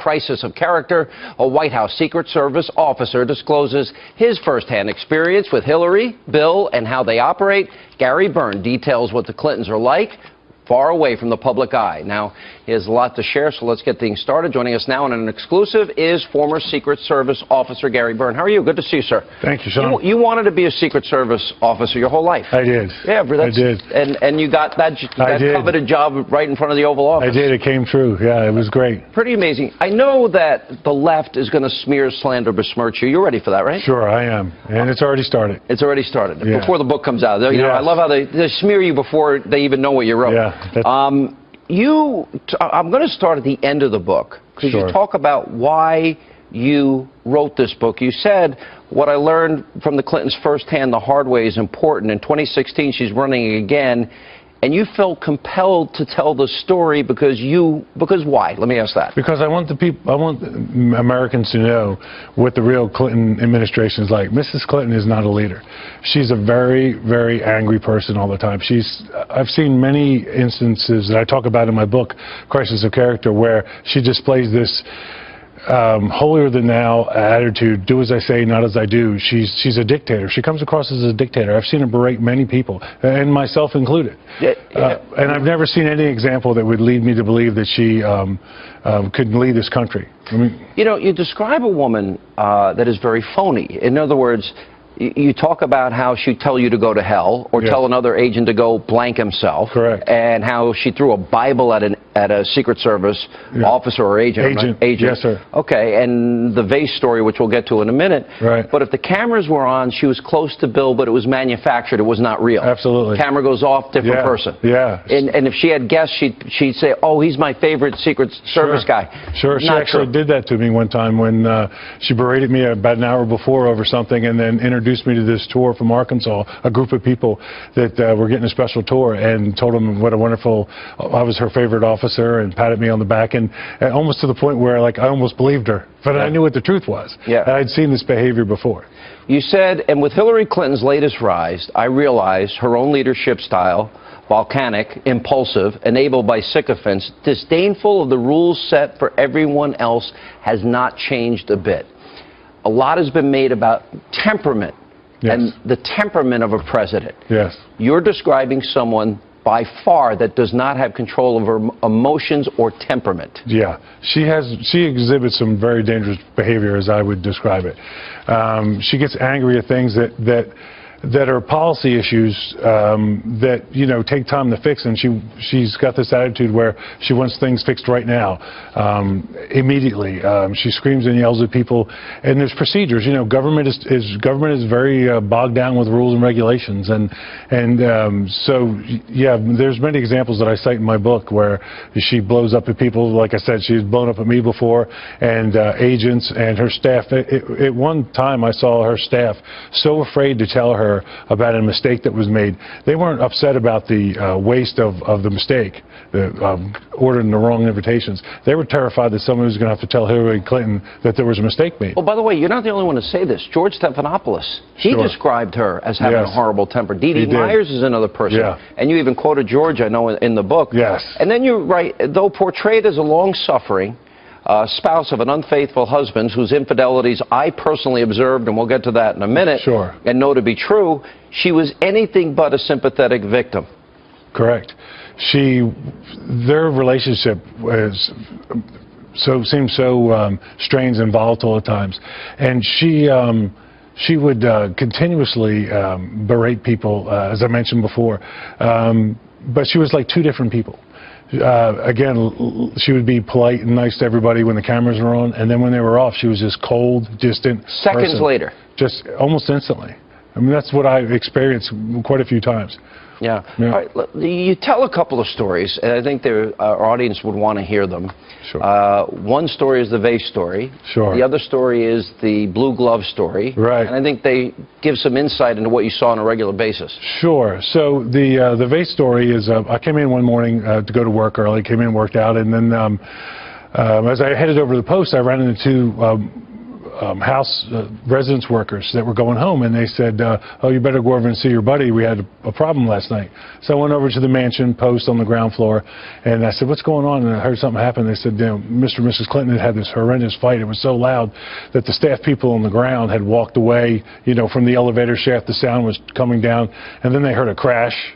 crisis of character. A White House Secret Service officer discloses his firsthand experience with Hillary, Bill, and how they operate. Gary Byrne details what the Clintons are like, far away from the public eye. Now, he has a lot to share, so let's get things started. Joining us now on an exclusive is former Secret Service officer Gary Byrne. How are you? Good to see you, sir. Thank you, Sean. You wanted to be a Secret Service officer your whole life. I did. Yeah, I did. And you got that coveted job right in front of the Oval Office. I did. It came true. Yeah, it was great. Pretty amazing. I know that the left is going to smear, slander, besmirch you. You're ready for that, right? Sure, I am. And it's already started. It's already started. Yeah. Before the book comes out. You know, I love how they smear you before they even know what you wrote. Yeah. I'm going to start at the end of the book, because you talk about why you wrote this book. You said, what I learned from the Clintons firsthand the hard way is important. In 2016, she's running again, and you felt compelled to tell the story because why? Let me ask that. Because I want Americans to know what the real Clinton administration is like. Mrs. Clinton is not a leader. She's a very, very angry person all the time. I've seen many instances that I talk about in my book, Crisis of Character, where she displays this holier-than-thou attitude, do as I say, not as I do. She's a dictator. She comes across as a dictator. I've seen her berate many people, and myself included. And I've never seen any example that would lead me to believe that she could lead this country. I mean, you know, you describe a woman that is very phony. In other words, you talk about how she'd tell you to go to hell, or tell another agent to go blank himself. Correct. And how she threw a Bible at a Secret Service officer or agent. Right? Yes, sir. Okay, and the vase story, which we'll get to in a minute. Right. But if the cameras were on, she was close to Bill, but it was manufactured. It was not real. Absolutely. Camera goes off, different person. Yeah. And if she had guests, she'd say, oh, he's my favorite Secret Service guy. Sure. She actually did that to me one time when she berated me about an hour before over something, and then introduced me to this tour from Arkansas, a group of people that were getting a special tour, and told them what a wonderful, I was her favorite officer, and patted me on the back, and almost to the point where, like, I almost believed her, but I knew what the truth was. Yeah. I'd seen this behavior before. You said, and with Hillary Clinton's latest rise, I realized her own leadership style, volcanic, impulsive, enabled by sycophants, disdainful of the rules set for everyone else, has not changed a bit. A lot has been made about temperament. Yes. And the temperament of a president. Yes. You're describing someone by far that does not have control of her emotions or temperament. Yeah. She exhibits some very dangerous behavior, as I would describe it. She gets angry at things that are policy issues that, you know, take time to fix, and she's got this attitude where she wants things fixed right now, immediately. She screams and yells at people, and there's procedures. You know, government is very bogged down with rules and regulations, and so yeah, there's many examples that I cite in my book where she blows up at people. Like I said, she's blown up at me before, and agents and her staff. At one time, I saw her staff so afraid to tell her about a mistake that was made. They weren't upset about the waste of the mistake, ordering the wrong invitations. They were terrified that someone was going to have to tell Hillary Clinton that there was a mistake made. Well, by the way, you're not the only one to say this. George Stephanopoulos, he described her as having a horrible temper. Dee Dee Myers is another person. Yeah. And you even quoted George, I know, in the book. Yes. And then you write, though portrayed as a long-suffering spouse of an unfaithful husband whose infidelities I personally observed, and we'll get to that in a minute, and know to be true, she was anything but a sympathetic victim. Correct. Their relationship seemed so strange and volatile at times, and she would continuously berate people, as I mentioned before, but she was like two different people. Again, she would be polite and nice to everybody when the cameras were on, and then when they were off, she was just cold, distant. Seconds later. Just almost instantly. I mean, that's what I've experienced quite a few times. Yeah. All right, you tell a couple of stories, and I think our audience would want to hear them. Sure. One story is the vase story. Sure. The other story is the blue glove story. Right. And I think they give some insight into what you saw on a regular basis. Sure. So the vase story is, I came in one morning to go to work early, came in, worked out, and then as I headed over to the post, I ran into residence workers that were going home, and they said, "Oh, you better go over and see your buddy. We had a problem last night." So I went over to the mansion post on the ground floor, and I said, "What's going on?" And I heard something happen. They said, Mr. and Mrs. Clinton had this horrendous fight. It was so loud that the staff people on the ground had walked away, from the elevator shaft. The sound was coming down, and then they heard a crash.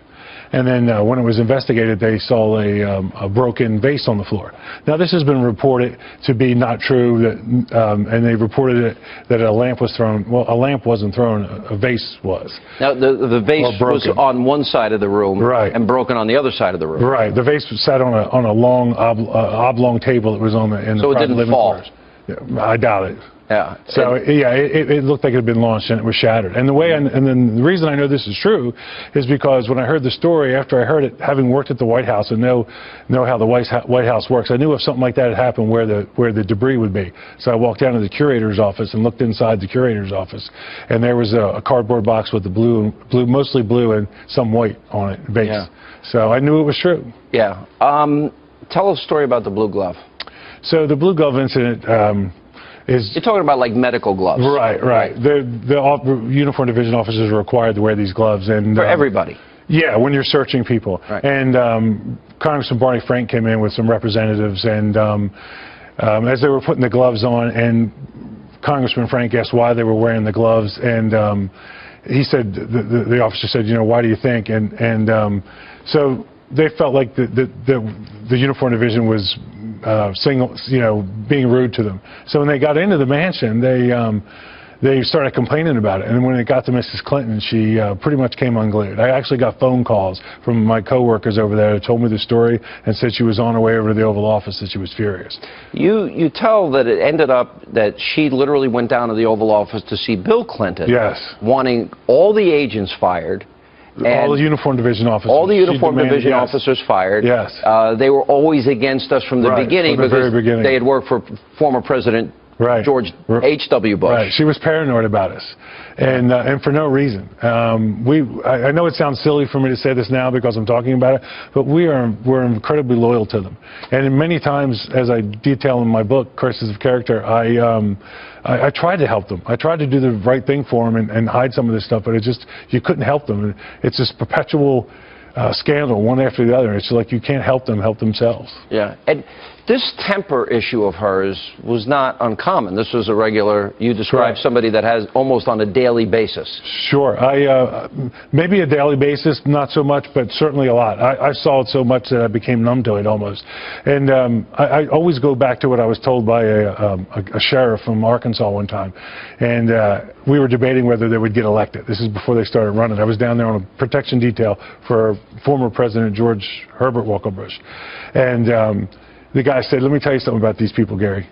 And then when it was investigated, they saw a broken vase on the floor. Now, this has been reported to be not true, and they reported it that a lamp was thrown. Well, a lamp wasn't thrown, a vase was. Now, the vase was on one side of the room, right, and broken on the other side of the room. Right. The vase was sat on a long oblong table that was on in the private living quarters. Yeah, I doubt it. Yeah. So it looked like it had been launched and it was shattered. And then the reason I know this is true is because when I heard the story, after I heard it, having worked at the White House and know how the White House works, I knew if something like that had happened where the debris would be. So I walked down to the curator's office and looked inside the curator's office, and there was a cardboard box with the mostly blue and some white on it, base. Yeah. So I knew it was true. Yeah. Tell us a story about the blue glove. So the blue glove incident. You're talking about like medical gloves. Right. The uniform division officers are required to wear these gloves, and for everybody. Yeah, when you're searching people. Right. And Congressman Barney Frank came in with some representatives, and as they were putting the gloves on, and Congressman Frank asked why they were wearing the gloves, and he said, the officer said, why do you think? And so they felt like the uniform division was being rude to them. So when they got into the mansion, they started complaining about it. And when it got to Mrs. Clinton, she pretty much came unglued. I actually got phone calls from my coworkers over there who told me the story and said she was on her way over to the Oval Office, that she was furious. You tell that it ended up that she literally went down to the Oval Office to see Bill Clinton. Yes. Wanting all the agents fired. All the uniform division officers. All the uniform division officers fired. Yes. They were always against us from the beginning because they had worked for former President George H.W. Bush. Right. She was paranoid about us, and for no reason. I know it sounds silly for me to say this now because I'm talking about it, but we're incredibly loyal to them. And many times, as I detail in my book, Curses of Character, I tried to help them. I tried to do the right thing for them and hide some of this stuff, but you couldn't help them. It's this perpetual scandal, one after the other. It's like you can't help them help themselves. Yeah. And this temper issue of hers was not uncommon. This was a regular, you described somebody that has almost on a daily basis. Sure. Maybe a daily basis, not so much, but certainly a lot. I saw it so much that I became numb to it almost. And I always go back to what I was told by a sheriff from Arkansas one time. And we were debating whether they would get elected. This is before they started running. I was down there on a protection detail for former President George Herbert Walker Bush. And the guy said, "Let me tell you something about these people, Gary.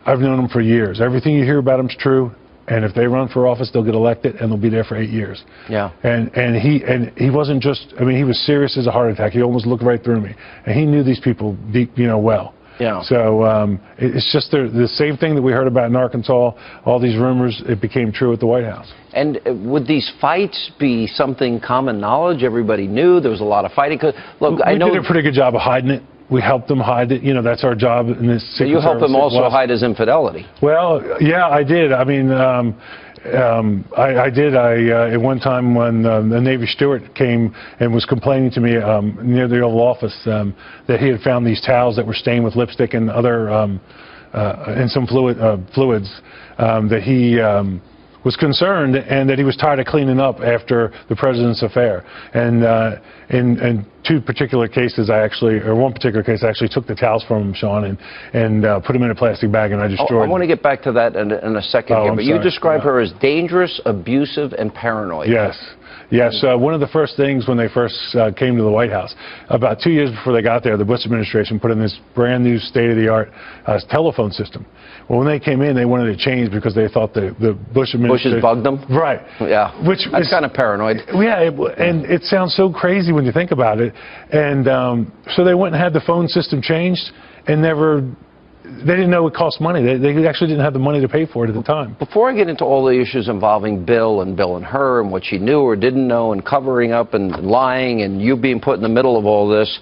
I've known them for years. Everything you hear about them's true, and if they run for office, they'll get elected, and they'll be there for 8 years." Yeah. And he wasn't just. I mean, he was serious as a heart attack. He almost looked right through me, and he knew these people deep, well. Yeah. So it's just the same thing that we heard about in Arkansas. All these rumors, it became true at the White House. And would these fights be something common knowledge? Everybody knew there was a lot of fighting. Look, I know we did a pretty good job of hiding it. We helped them hide it. That's our job in this Secret Service. You helped them also hide his infidelity. Well, yeah, I did. I mean, I did. At one time when the Navy steward came and was complaining to me near the Oval Office that he had found these towels that were stained with lipstick and other and some fluids, that he was concerned and that he was tired of cleaning up after the president's affair. And in one particular case, I actually took the towels from him, Sean, and put them in a plastic bag, and I destroyed them. I want to get back to that in a second here, but you describe her as dangerous, abusive, and paranoid. Yes. Yes, one of the first things when they first came to the White House, about 2 years before they got there, the Bush administration put in this brand new state-of-the-art telephone system. Well, when they came in, they wanted to change because they thought the Bush administration... Bushes bugged them? Right. Yeah, that's kind of paranoid. Yeah, and it sounds so crazy when you think about it. And so they went and had the phone system changed and they didn't know it cost money. They actually didn't have the money to pay for it at the time. Before I get into all the issues involving Bill and her and what she knew or didn't know and covering up and lying and you being put in the middle of all this,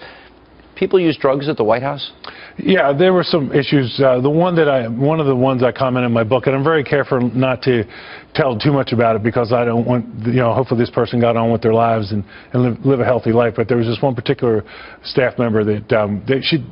people use drugs at the White House? Yeah, there were some issues. One of the ones I comment in my book, and I'm very careful not to tell too much about it because I don't want, hopefully this person got on with their lives and live a healthy life. But there was this one particular staff member that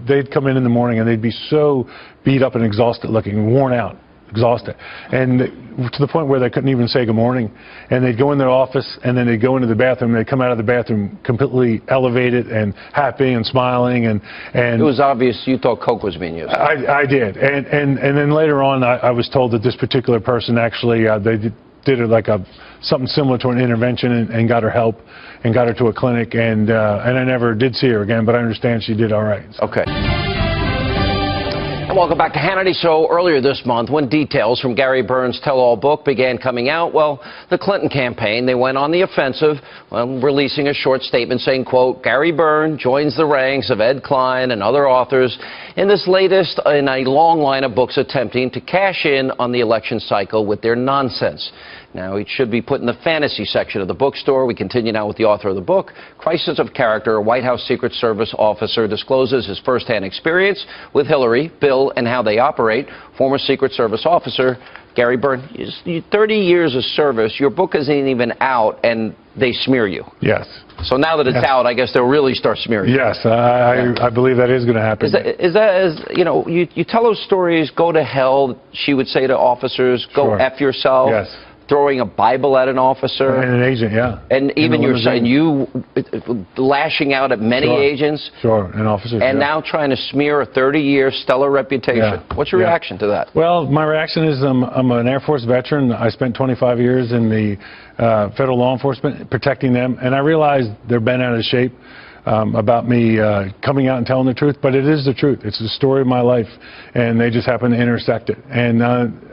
they'd come in the morning and they'd be so beat up and exhausted looking, worn out, exhausted, and to the point where they couldn't even say good morning. And they'd go in their office and then they'd go into the bathroom. They'd come out of the bathroom completely elevated and happy and smiling. And it was obvious you thought coke was being used. I did, and then later on, I was told that this particular person actually they did like something similar to an intervention and got her help and got her to a clinic. And I never did see her again, but I understand she did all right. So. Okay. And welcome back to Hannity Show. Earlier this month, when details from Gary Byrne's tell-all book began coming out, well, the Clinton campaign, they went on the offensive, releasing a short statement saying, quote, Gary Byrne joins the ranks of Ed Klein and other authors in this latest in a long line of books attempting to cash in on the election cycle with their nonsense. Now, it should be put in the fantasy section of the bookstore. We continue now with the author of the book. Crisis of Character, a White House Secret Service officer discloses his firsthand experience with Hillary, Bill, and how they operate. Former Secret Service officer Gary Byrne, 30 years of service, your book isn't even out, and they smear you. Yes. So now that it's out, I guess they'll really start smearing you. Yes, I believe that is going to happen. Is that you tell those stories, go to hell, she would say to officers, go F yourself. Yes. Throwing a Bible at an officer. And an agent, yeah. And even you lashing out at many agents. Sure, and officers. And now trying to smear a 30-year stellar reputation. Yeah. What's your reaction to that? Well, my reaction is I'm an Air Force veteran. I spent 25 years in the federal law enforcement protecting them, and I realized they're bent out of shape about me coming out and telling the truth, but it is the truth. It's the story of my life, and they just happen to intersect it. And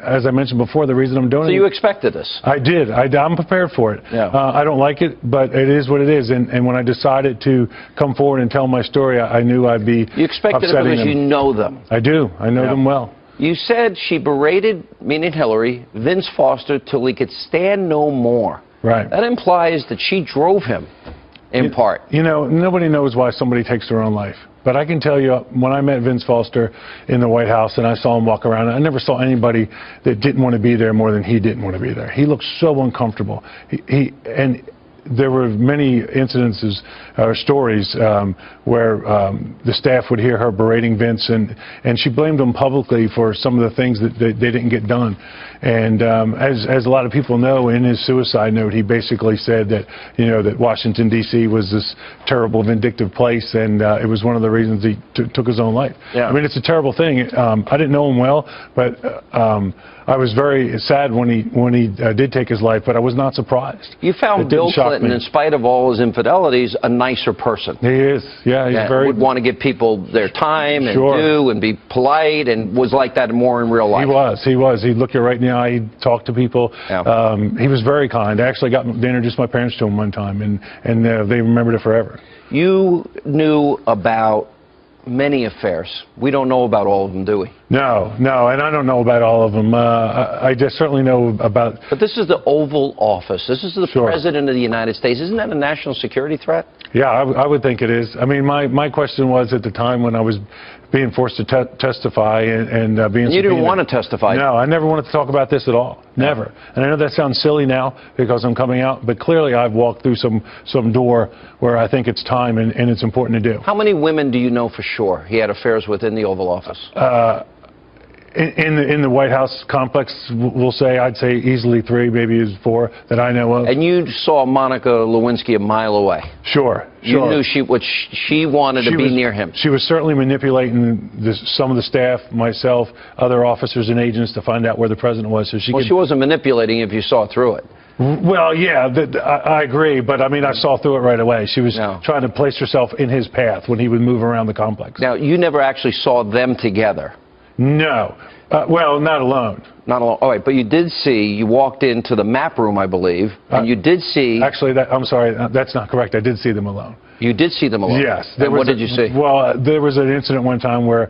as I mentioned before, the reason I'm doing it... So you expected this? I did. I'm prepared for it. Yeah. I don't like it, but it is what it is. And when I decided to come forward and tell my story, I knew I'd be You expected it because you know them. I do. I know them well. You said she berated, meaning Hillary, Vince Foster till he could stand no more. Right. That implies that she drove him. In part. Nobody knows why somebody takes their own life. But I can tell you, when I met Vince Foster in the White House and I saw him walk around, I never saw anybody that didn't want to be there more than he didn't want to be there. He looked so uncomfortable. And there were many incidences or stories where the staff would hear her berating Vince, and she blamed him publicly for some of the things that they didn't get done. And as a lot of people know, in his suicide note, he basically said that that Washington D.C. was this terrible, vindictive place, and it was one of the reasons he took his own life. Yeah. I mean, it's a terrible thing. I didn't know him well, but I was very sad when he did take his life, but I was not surprised. You found Bill Clinton, in spite of all his infidelities, a nicer person. He is, yeah. He's very would want to give people their time and do and be polite, and was like that more in real life. He was. He'd look you right in the eye. He'd talk to people. Yeah. He was very kind. I actually they introduced my parents to him one time, and they remembered it forever. You knew about many affairs. We don't know about all of them, do we? No, and I don't know about all of them. I just certainly know about... But this is the Oval Office. This is the President of the United States. Isn't that a national security threat? Yeah, I would think it is. I mean, my question was at the time when I was being forced to testify and being... You didn't want to testify. No, I never wanted to talk about this at all. Never. And I know that sounds silly now because I'm coming out, but clearly I've walked through some door where I think it's time and it's important to do. How many women do you know for sure he had affairs with in the Oval Office? In the White House complex, I'd say easily 3, maybe 4 that I know of. And you saw Monica Lewinsky a mile away. Sure. You knew she wanted to be near him. She was certainly manipulating some of the staff, myself, other officers and agents to find out where the president was. So she wasn't manipulating if you saw through it. Well, yeah, I agree, but I mean, I saw through it right away. She was trying to place herself in his path when he would move around the complex. Now, you never actually saw them together. No. Well, not alone. Not alone. All right, but you did see, you walked into the map room, I believe, and you did see... Actually, I'm sorry, that's not correct. I did see them alone. You did see them alone? Yes. And what did you see? Well, there was an incident one time where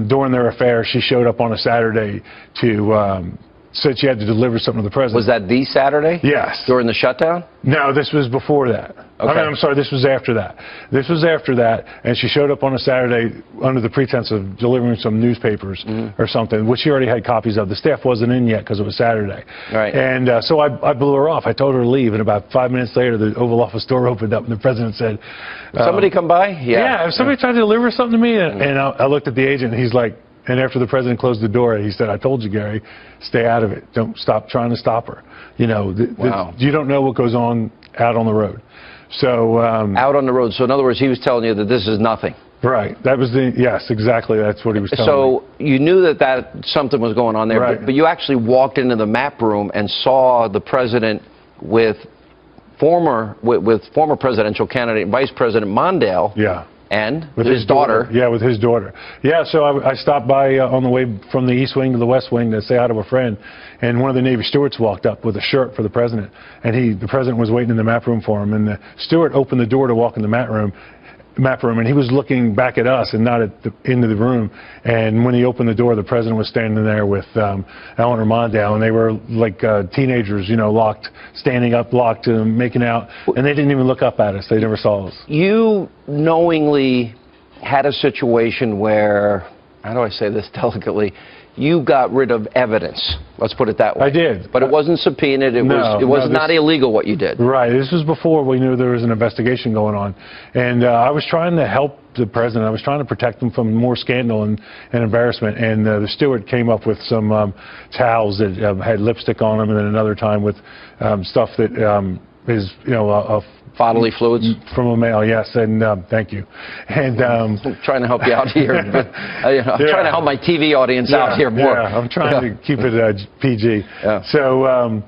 during their affair, she showed up on a Saturday to said she had to deliver something to the president. Was that the Saturday? Yes. During the shutdown? No, this was before that. Okay. I'm sorry, this was after that. This was after that, and she showed up on a Saturday under the pretense of delivering some newspapers or something, which she already had copies of. The staff wasn't in yet because it was Saturday. Right. And so I blew her off. I told her to leave, and about 5 minutes later, the Oval Office door opened up, and the president said... Somebody come by? Yeah, if somebody tried to deliver something to me, and I looked at the agent, and he's like... And after the president closed the door, he said, "I told you, Gary, stay out of it. Don't stop trying to stop her. You know, you don't know what goes on out on the road." So out on the road. So in other words, he was telling you that this is nothing. Right. That was yes, exactly. That's what he was telling me. So you knew that something was going on there, right. but you actually walked into the map room and saw the president with former presidential candidate Vice President Mondale. Yeah. And with his daughter. Yeah, with his daughter. Yeah, so I stopped by on the way from the East Wing to the West Wing to say hi to a friend, and one of the Navy stewards walked up with a shirt for the president, and the president was waiting in the map room for him, and the steward opened the door to walk in the map room, and he was looking back at us and not into the room. And when he opened the door, the president was standing there with Eleanor Mondale, and they were like teenagers, you know, standing up, locked, making out, and they didn't even look up at us. They never saw us. You knowingly had a situation where, how do I say this delicately, you got rid of evidence. Let's put it that way. I did. But it wasn't subpoenaed. It was not illegal what you did. Right. This was before we knew there was an investigation going on. And I was trying to help the president. I was trying to protect him from more scandal and embarrassment. And the steward came up with some towels that had lipstick on them, and then another time with stuff that is, you know, bodily fluids from a male, yes, and thank you. And I'm trying to help you out here. But, I'm trying to help my TV audience out here more. Yeah, I'm trying to keep it PG. Yeah. So,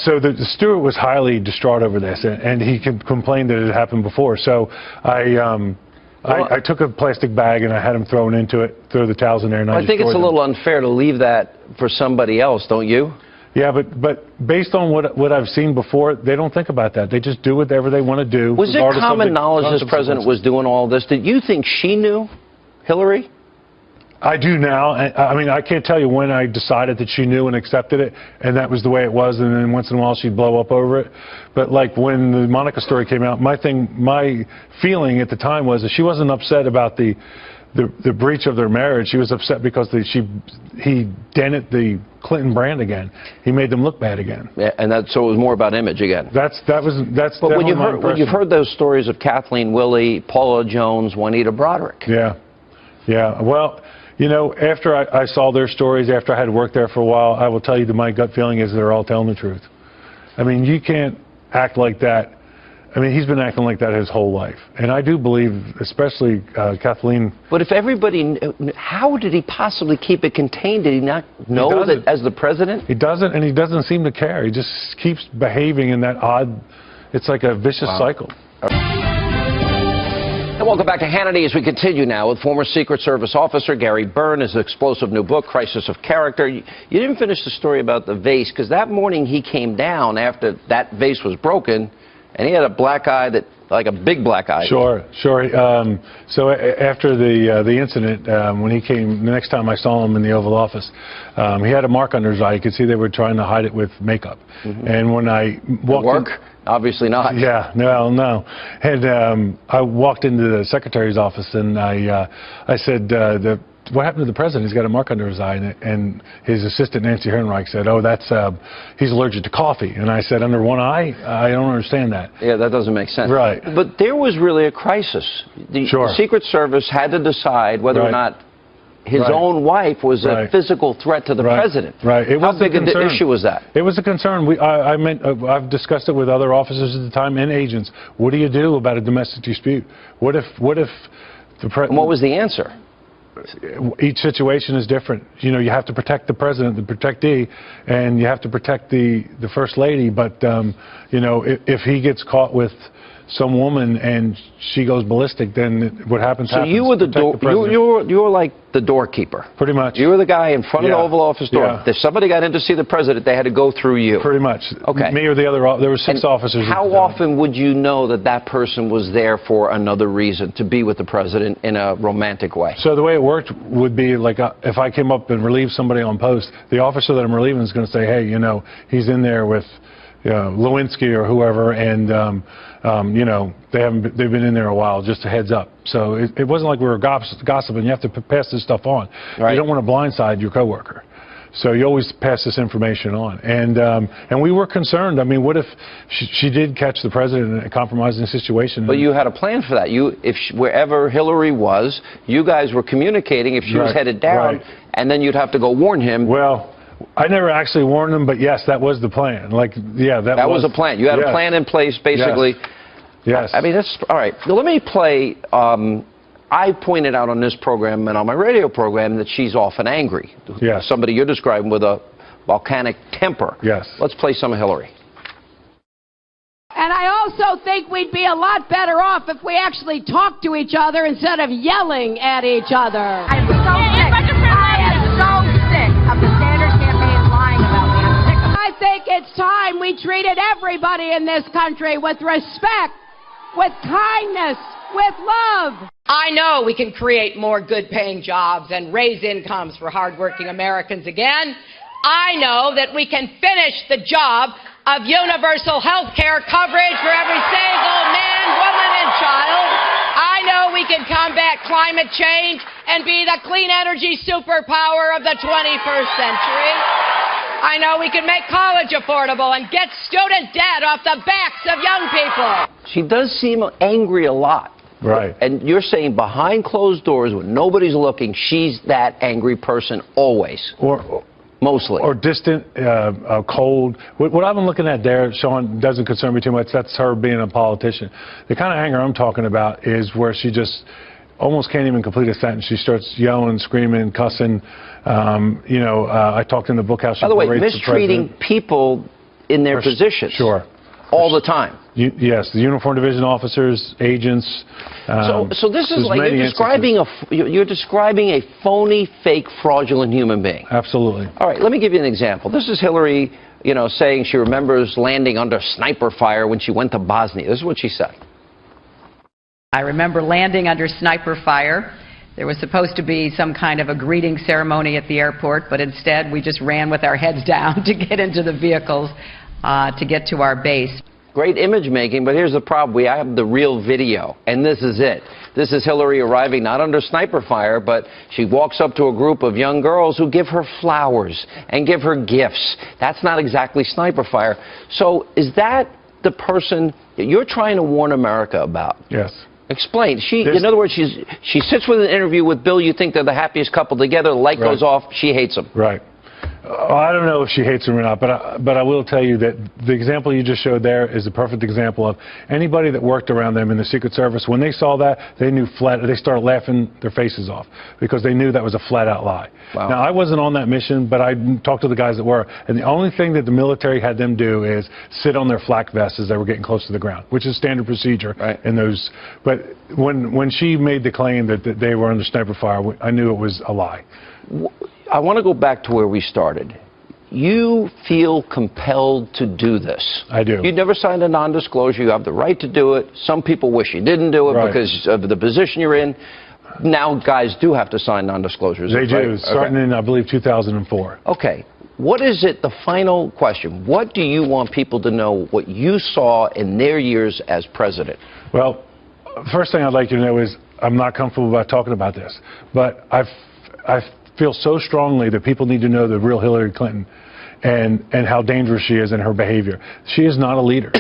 so the steward was highly distraught over this, and he complained that it had happened before. So I took a plastic bag and I had him thrown into it, throw the towels in there, and I think it's a little unfair to leave that for somebody else, don't you? Yeah, but based on what I've seen before, they don't think about that. They just do whatever they want to do. Was it common knowledge this president was doing all this? Did you think she knew, Hillary? I do now. I mean, I can't tell you when I decided that she knew and accepted it, and that was the way it was, and then once in a while she'd blow up over it. But like when the Monica story came out, my feeling at the time was that she wasn't upset about the breach of their marriage. She was upset because he dented the Clinton brand again. He made them look bad again. Yeah, and so it was more about image again. That's But when you've heard those stories of Kathleen Willey, Paula Jones, Juanita Broderick. Yeah, yeah. Well, you know, after I saw their stories, after I had worked there for a while, I will tell you that my gut feeling is they're all telling the truth. I mean, you can't act like that. I mean, he's been acting like that his whole life. And I do believe, especially Kathleen... But if everybody... How did he possibly keep it contained? Did he not know that as the president? He doesn't, and he doesn't seem to care. He just keeps behaving in that odd... It's like a vicious cycle. And welcome back to Hannity as we continue now with former Secret Service officer Gary Byrne, his explosive new book, Crisis of Character. You didn't finish the story about the vase, because that morning he came down after that vase was broken, and he had a black eye, like a big black eye. Sure. So after the incident, when he came, the next time I saw him in the Oval Office, he had a mark under his eye. You could see they were trying to hide it with makeup. And when I walked in, obviously not. Yeah, no. And I walked into the secretary's office, and I said, what happened to the president? He's got a mark under his eye. And his assistant, Nancy Herrenreich, said, oh, that's he's allergic to coffee. And I said, under one eye? I don't understand that. Yeah, that doesn't make sense. Right. But there was really a crisis. The Secret Service had to decide whether or not his own wife was a physical threat to the president. Right. It was How big an issue was that? It was a concern. I've discussed it with other officers at the time and agents. What do you do about a domestic dispute? What if the president... And what was the answer? Each situation is different. You know, you have to protect the president, the protectee, and you have to protect the first lady. But you know, if he gets caught with some woman and she goes ballistic, then what happens? So you were the door. You were like the doorkeeper. Pretty much. You were the guy in front of the Oval Office door. Yeah. If somebody got in to see the president, they had to go through you. Pretty much. Okay. Me or the other. There were 6 officers. How often would you know that that person was there for another reason, to be with the president in a romantic way? So the way it worked would be like if I came up and relieved somebody on post, the officer that I'm relieving is going to say, hey, you know, he's in there with Lewinsky or whoever, and you know, they've been in there a while. Just a heads up. So it wasn't like we were gossiping. You have to pass this stuff on. Right. You don't want to blindside your coworker. So you always pass this information on. And we were concerned. I mean, what if she did catch the president in a compromising situation? But you had a plan for that. Wherever Hillary was, you guys were communicating if she was headed down, and then you'd have to go warn him. Well, I never actually warned them, but yes, that was the plan. Like, yeah, that was a plan. You had a plan in place, basically. Yes. I mean, that's all right. Now, let me play. I pointed out on this program and on my radio program that she's often angry. Yes. Somebody you're describing with a volcanic temper. Yes. Let's play some of Hillary. And I also think we'd be a lot better off if we actually talked to each other instead of yelling at each other. I'm so sick. I am so sick of the Sanders campaign lying about me. I'm sick of it. I think it's time we treated everybody in this country with respect, with kindness, with love. I know we can create more good-paying jobs and raise incomes for hardworking Americans again. I know that we can finish the job of universal health care coverage for every single man, woman, and child. I know we can combat climate change and be the clean energy superpower of the 21st century. I know we can make college affordable and get student debt off the backs of young people. She does seem angry a lot. Right. And you're saying behind closed doors when nobody's looking, she's that angry person always. Mostly. Or distant, cold. What I've been looking at there, Sean, doesn't concern me too much. That's her being a politician. The kind of anger I'm talking about is where she just almost can't even complete a sentence. She starts yelling, screaming, cussing. You know, I talked in the book how she... By the way, mistreating people in their positions. Sure. All the time. Yes, the uniform division officers, agents. So this is like you're describing a phony, fake, fraudulent human being. Absolutely. All right, let me give you an example. This is Hillary, you know, saying she remembers landing under sniper fire when she went to Bosnia. This is what she said. I remember landing under sniper fire. There was supposed to be some kind of a greeting ceremony at the airport, but instead we just ran with our heads down to get into the vehicles to get to our base. Great image making, but here's the problem. We have the real video, and this is it. This is Hillary arriving not under sniper fire, but she walks up to a group of young girls who give her flowers and give her gifts. That's not exactly sniper fire. So is that the person you're trying to warn America about? Yes. Explain. In other words, she sits with an interview with Bill. You think they're the happiest couple together. The light goes off. She hates him. Right. I don't know if she hates him or not, but I will tell you that the example you just showed there is a perfect example of anybody that worked around them in the Secret Service. When they saw that, they knew they started laughing their faces off because they knew that was a flat-out lie. Wow. Now, I wasn't on that mission, but I talked to the guys that were, and the only thing that the military had them do is sit on their flak vests as they were getting close to the ground, which is standard procedure in those. But when she made the claim that they were under sniper fire, I knew it was a lie. I want to go back to where we started. You feel compelled to do this. I do. You never signed a non-disclosure. You have the right to do it. Some people wish you didn't do it because of the position you're in. Now guys do have to sign non-disclosures. They do, starting in, I believe, 2004. Okay. What is it, the final question, what do you want people to know what you saw in their years as president? Well, first thing I'd like you to know is I'm not comfortable about talking about this, but I feel so strongly that people need to know the real Hillary Clinton and how dangerous she is in her behavior. She is not a leader.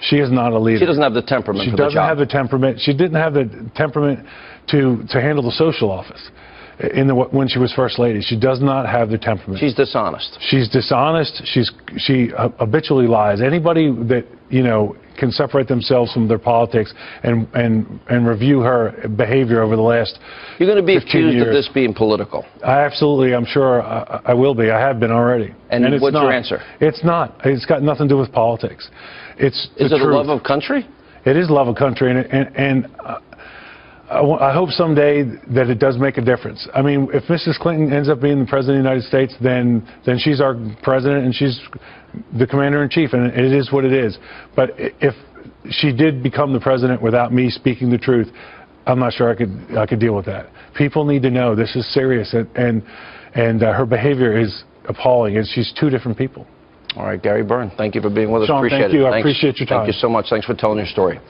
She is not a leader. She doesn't have the temperament for the job. She doesn't have the temperament. She didn't have the temperament to handle the social office when she was First Lady. She does not have the temperament. She's dishonest. She's dishonest. She habitually lies. Anybody that, you know, can separate themselves from their politics and review her behavior over the last 15 years. You're going to be accused of this being political. I'm sure I will be. I have been already. And it's what's not. your answer? It's not. It's got nothing to do with politics. Is it a love of country? It is love of country, and I hope someday that it does make a difference. I mean, if Mrs. Clinton ends up being the President of the United States, then she's our President and she's the Commander-in-Chief, and it is what it is. But if she did become the President without me speaking the truth, I'm not sure I could deal with that. People need to know this is serious, and her behavior is appalling, and she's two different people. All right, Gary Byrne, thank you for being with us. Sean, appreciate thank you. it. I appreciate your time. Thank you so much. Thanks for telling your story.